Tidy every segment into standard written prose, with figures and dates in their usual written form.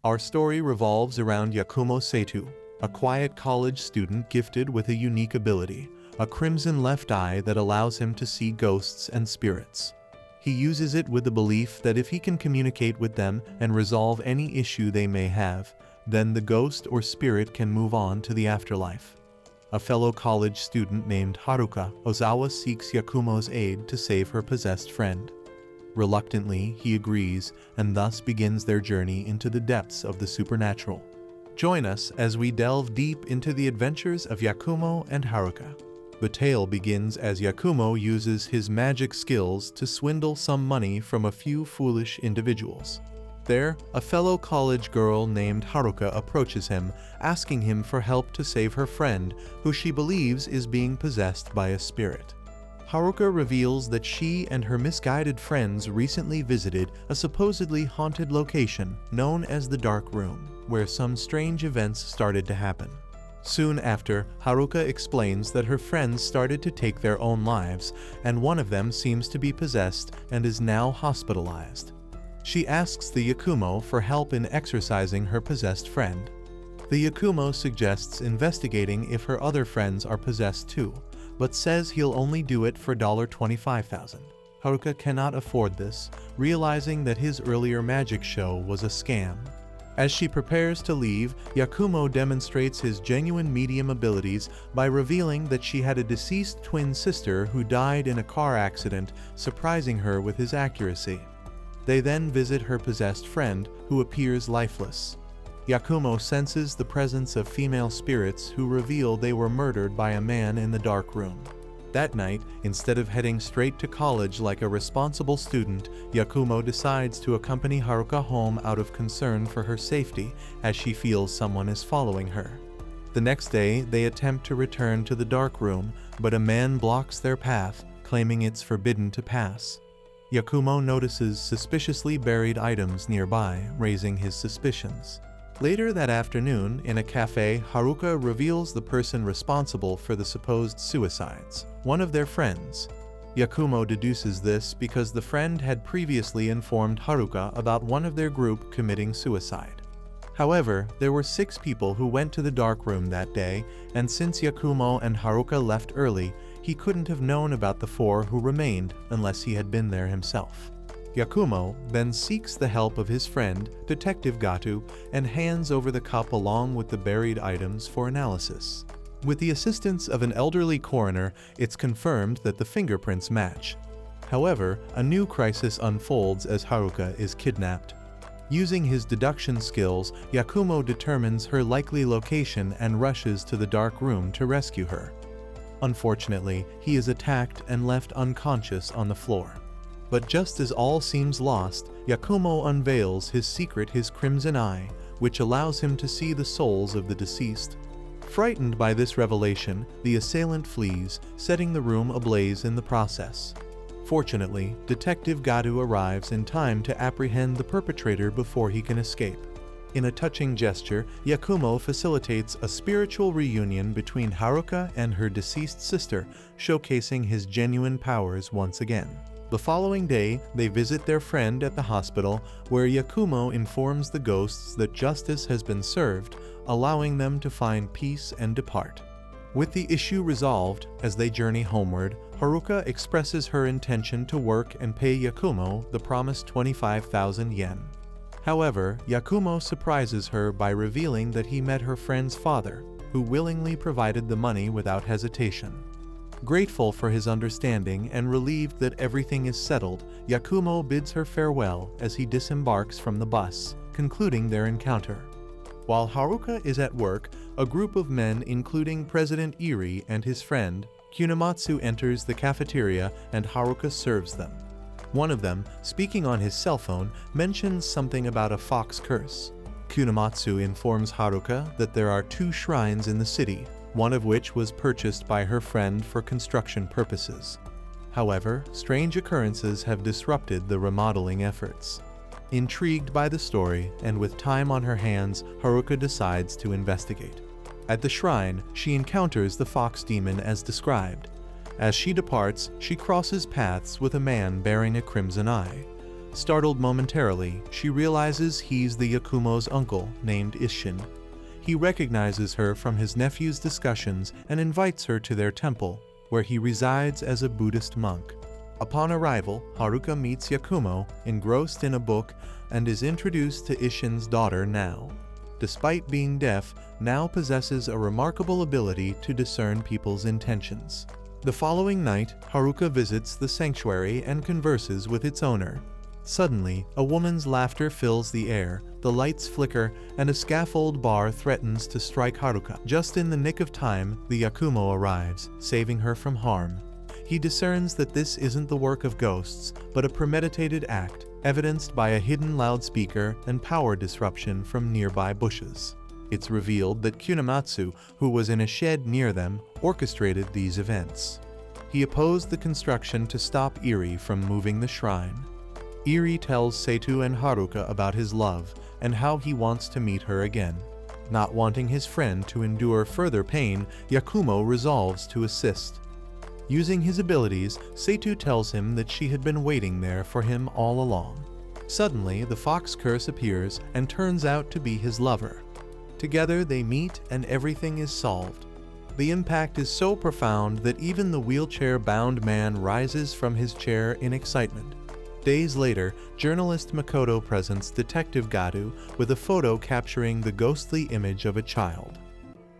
Our story revolves around Yakumo Seitu, a quiet college student gifted with a unique ability, a crimson left eye that allows him to see ghosts and spirits. He uses it with the belief that if he can communicate with them and resolve any issue they may have, then the ghost or spirit can move on to the afterlife. A fellow college student named Haruka Ozawa seeks Yakumo's aid to save her possessed friend. Reluctantly, he agrees, and thus begins their journey into the depths of the supernatural. Join us as we delve deep into the adventures of Yakumo and Haruka. The tale begins as Yakumo uses his magic skills to swindle some money from a few foolish individuals. There, a fellow college girl named Haruka approaches him, asking him for help to save her friend, who she believes is being possessed by a spirit. Haruka reveals that she and her misguided friends recently visited a supposedly haunted location known as the Dark Room, where some strange events started to happen. Soon after, Haruka explains that her friends started to take their own lives, and one of them seems to be possessed and is now hospitalized. She asks the Yakumo for help in exorcising her possessed friend. The Yakumo suggests investigating if her other friends are possessed too, but says he'll only do it for $25,000. Haruka cannot afford this, realizing that his earlier magic show was a scam. As she prepares to leave, Yakumo demonstrates his genuine medium abilities by revealing that she had a deceased twin sister who died in a car accident, surprising her with his accuracy. They then visit her possessed friend, who appears lifeless. Yakumo senses the presence of female spirits who reveal they were murdered by a man in the dark room. That night, instead of heading straight to college like a responsible student, Yakumo decides to accompany Haruka home out of concern for her safety, as she feels someone is following her. The next day, they attempt to return to the dark room, but a man blocks their path, claiming it's forbidden to pass. Yakumo notices suspiciously buried items nearby, raising his suspicions. Later that afternoon, in a cafe, Haruka reveals the person responsible for the supposed suicides, one of their friends. Yakumo deduces this because the friend had previously informed Haruka about one of their group committing suicide. However, there were 6 people who went to the dark room that day, and since Yakumo and Haruka left early, he couldn't have known about the 4 who remained unless he had been there himself. Yakumo then seeks the help of his friend, Detective Gatu, and hands over the cup along with the buried items for analysis. With the assistance of an elderly coroner, it's confirmed that the fingerprints match. However, a new crisis unfolds as Haruka is kidnapped. Using his deduction skills, Yakumo determines her likely location and rushes to the dark room to rescue her. Unfortunately, he is attacked and left unconscious on the floor. But just as all seems lost, Yakumo unveils his secret, his crimson eye, which allows him to see the souls of the deceased. Frightened by this revelation, the assailant flees, setting the room ablaze in the process. Fortunately, Detective Gatu arrives in time to apprehend the perpetrator before he can escape. In a touching gesture, Yakumo facilitates a spiritual reunion between Haruka and her deceased sister, showcasing his genuine powers once again. The following day, they visit their friend at the hospital, where Yakumo informs the ghosts that justice has been served, allowing them to find peace and depart. With the issue resolved, as they journey homeward, Haruka expresses her intention to work and pay Yakumo the promised 25,000 yen. However, Yakumo surprises her by revealing that he met her friend's father, who willingly provided the money without hesitation. Grateful for his understanding and relieved that everything is settled, Yakumo bids her farewell as he disembarks from the bus, concluding their encounter. While Haruka is at work, a group of men including President Iri and his friend, Kunamatsu, enters the cafeteria and Haruka serves them. One of them, speaking on his cell phone, mentions something about a fox curse. Kunamatsu informs Haruka that there are 2 shrines in the city, one of which was purchased by her friend for construction purposes. However, strange occurrences have disrupted the remodeling efforts. Intrigued by the story, and with time on her hands, Haruka decides to investigate. At the shrine, she encounters the fox demon as described. As she departs, she crosses paths with a man bearing a crimson eye. Startled momentarily, she realizes he's the Yakumo's uncle, named Isshin. He recognizes her from his nephew's discussions and invites her to their temple, where he resides as a Buddhist monk. Upon arrival, Haruka meets Yakumo, engrossed in a book, and is introduced to Isshin's daughter Nao. Despite being deaf, Nao possesses a remarkable ability to discern people's intentions. The following night, Haruka visits the sanctuary and converses with its owner. Suddenly, a woman's laughter fills the air, the lights flicker, and a scaffold bar threatens to strike Haruka. Just in the nick of time, the Yakumo arrives, saving her from harm. He discerns that this isn't the work of ghosts, but a premeditated act, evidenced by a hidden loudspeaker and power disruption from nearby bushes. It's revealed that Kunamatsu, who was in a shed near them, orchestrated these events. He opposed the construction to stop Eri from moving the shrine. Eri tells Seitu and Haruka about his love and how he wants to meet her again. Not wanting his friend to endure further pain, Yakumo resolves to assist. Using his abilities, Seitu tells him that she had been waiting there for him all along. Suddenly, the fox curse appears and turns out to be his lover. Together they meet and everything is solved. The impact is so profound that even the wheelchair-bound man rises from his chair in excitement. Days later, journalist Makoto presents Detective Gadu with a photo capturing the ghostly image of a child.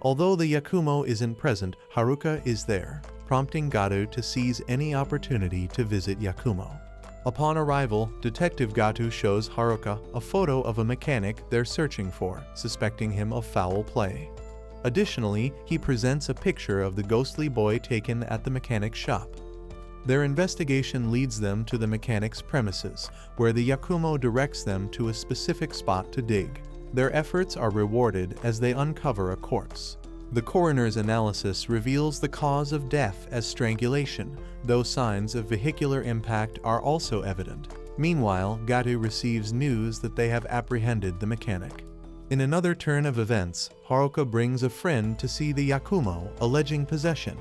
Although the Yakumo isn't present, Haruka is there, prompting Gadu to seize any opportunity to visit Yakumo. Upon arrival, Detective Gadu shows Haruka a photo of a mechanic they're searching for, suspecting him of foul play. Additionally, he presents a picture of the ghostly boy taken at the mechanic's shop. Their investigation leads them to the mechanic's premises, where the Yakumo directs them to a specific spot to dig. Their efforts are rewarded as they uncover a corpse. The coroner's analysis reveals the cause of death as strangulation, though signs of vehicular impact are also evident. Meanwhile, Gadu receives news that they have apprehended the mechanic. In another turn of events, Haruka brings a friend to see the Yakumo, alleging possession.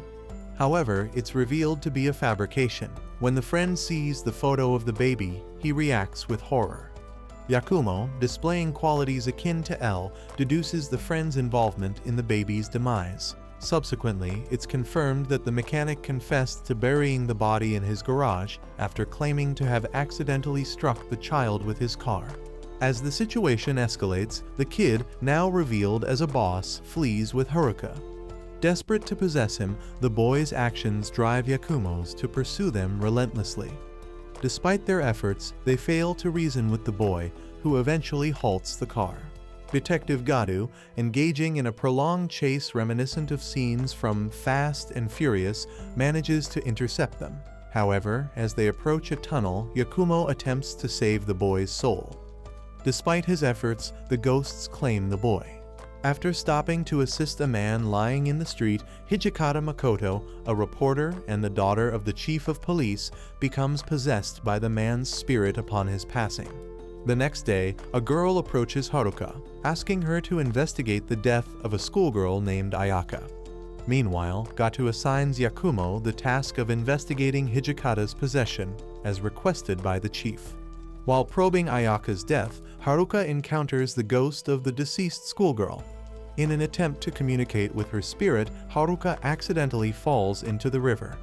However, it's revealed to be a fabrication. When the friend sees the photo of the baby, he reacts with horror. Yakumo, displaying qualities akin to L, deduces the friend's involvement in the baby's demise. Subsequently, it's confirmed that the mechanic confessed to burying the body in his garage after claiming to have accidentally struck the child with his car. As the situation escalates, the kid, now revealed as a boss, flees with Haruka. Desperate to possess him, the boy's actions drive Yakumos to pursue them relentlessly. Despite their efforts, they fail to reason with the boy, who eventually halts the car. Detective Gadu, engaging in a prolonged chase reminiscent of scenes from Fast and Furious, manages to intercept them. However, as they approach a tunnel, Yakumo attempts to save the boy's soul. Despite his efforts, the ghosts claim the boy. After stopping to assist a man lying in the street, Hijikata Makoto, a reporter and the daughter of the chief of police, becomes possessed by the man's spirit upon his passing. The next day, a girl approaches Haruka, asking her to investigate the death of a schoolgirl named Ayaka. Meanwhile, Gatu assigns Yakumo the task of investigating Hijikata's possession, as requested by the chief. While probing Ayaka's death, Haruka encounters the ghost of the deceased schoolgirl. In an attempt to communicate with her spirit, Haruka accidentally falls into the river.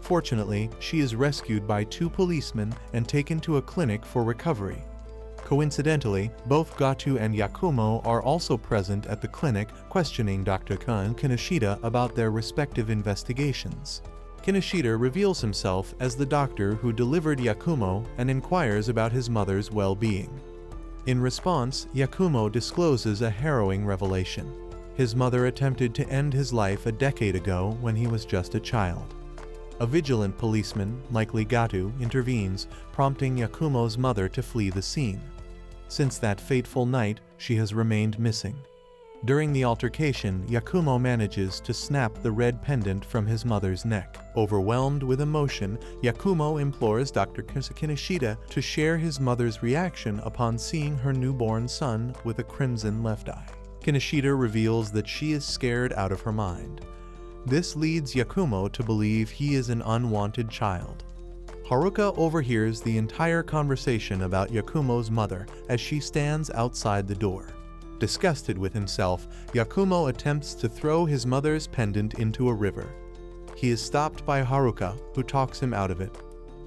Fortunately, she is rescued by 2 policemen and taken to a clinic for recovery. Coincidentally, both Gatu and Yakumo are also present at the clinic, questioning Dr. Kan Kinoshita about their respective investigations. Kinoshita reveals himself as the doctor who delivered Yakumo and inquires about his mother's well-being. In response, Yakumo discloses a harrowing revelation. His mother attempted to end his life a decade ago when he was just a child. A vigilant policeman, likely Gatu, intervenes, prompting Yakumo's mother to flee the scene. Since that fateful night, she has remained missing. During the altercation, Yakumo manages to snap the red pendant from his mother's neck. Overwhelmed with emotion, Yakumo implores Dr. Kinoshita to share his mother's reaction upon seeing her newborn son with a crimson left eye. Kinoshita reveals that she is scared out of her mind. This leads Yakumo to believe he is an unwanted child. Haruka overhears the entire conversation about Yakumo's mother as she stands outside the door. Disgusted with himself, Yakumo attempts to throw his mother's pendant into a river. He is stopped by Haruka, who talks him out of it.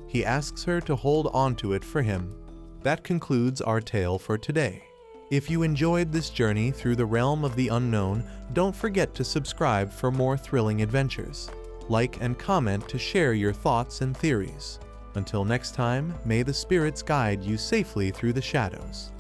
He asks her to hold onto it for him. That concludes our tale for today. If you enjoyed this journey through the realm of the unknown, don't forget to subscribe for more thrilling adventures. Like and comment to share your thoughts and theories. Until next time, may the spirits guide you safely through the shadows.